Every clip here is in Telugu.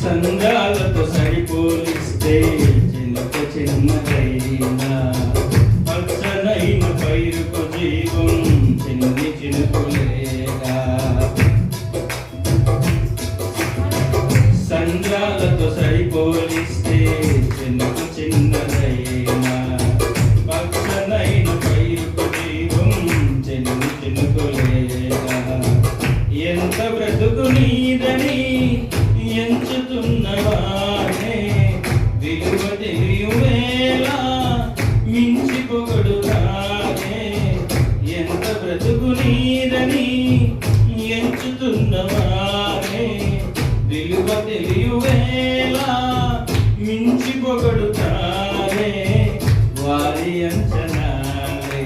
సంఘాలతో సరిపోలిస్తే చిన్నక చిన్నదైనా పచ్చనైన పైరుకు జీవం చిన్ని చినుకులేగా. సంఘాలతో సరిపోలిస్తే చిన్నక చిన్నదైనా పచ్చనైన పైరుకు జీవం చిన్ని చినుకులేగా. ఎంత బ్రతుకు నీదని ఎంచుతున్నవాడే విలువ తెలియవేలా మించి పొగడుతాడే. ఎంత బ్రతుకు నీదని ఎంచుతున్నవాడే విలువ తెలియవేలా మించి పొగడుతాడే. వారి అంచనాలే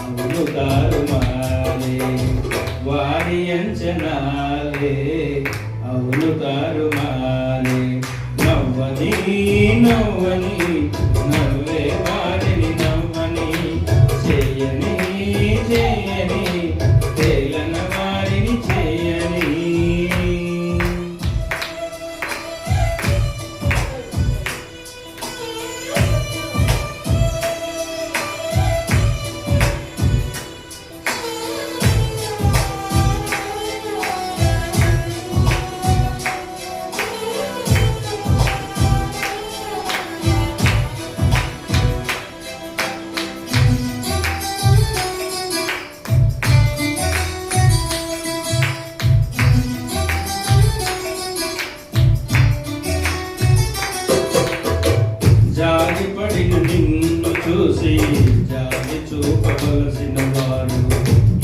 అవును తారుమారే, వారి అంచనాలే అవును తారుమారే. నవ్వని నవ్వని నవ్వే వారిని నవ్వని, చేయని చేయని తేలన వారిని చేయని. జారిపడిన నిన్ను చూసి జారి చూపవలసిన వారు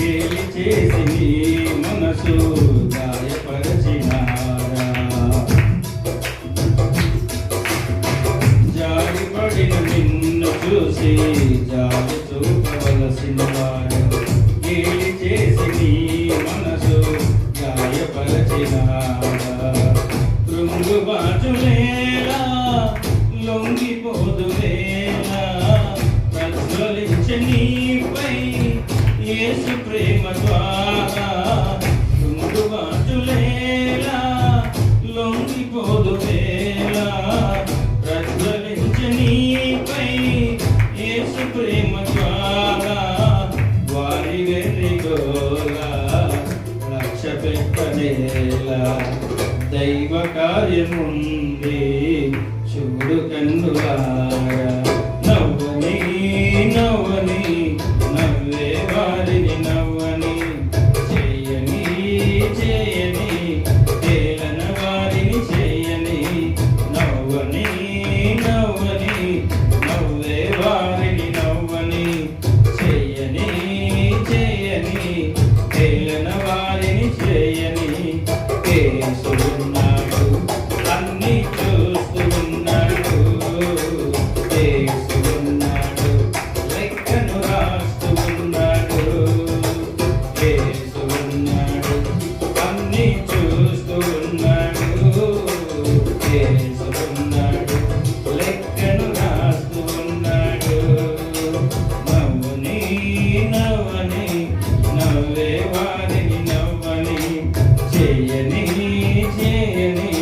గేలి చేసి నీ మనసు గాయపరచినారా. జారిపడిన నిన్ను చూసి జారి చూపవలసిన వారు గేలి చేసి నీ మనసు గాయపరచినారా. కృంగుబాటులేలా లొంగిపోదువేలా ప్రజ్వలించే నీపై యేసు ప్రేమ ద్వారా. కృంగుబాటులేలా లొంగిపోదువేలా ప్రజ్వలించే నీపై యేసు వేళ దైవ కార్యముంది చూడు కన్నులారా. నవ్వని నవ్వని నవ్వే వారిని నవ్వని, చేయని చేయని తేలన వారిని చేయని. నవ్వని నవ్వని నవ్వే వారిని నవ్వని, చేయని చేయని తేలన వారిని చేయని. యేసున్నాడు అన్ని చూస్తూ ఉన్నాడు, యేసున్నాడు లెక్కను రాస్తూ ఉన్నాడు. యేసున్నాడు అన్ని చూస్తూ ఉన్నాడు, యేసున్నాడు లెక్కను రాస్తూ ఉన్నాడు. నవ్వుని నవ్వని నవ్వే వారిని నవ్వని, చేయని చేయని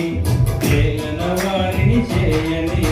తేలన వారిని చేయని.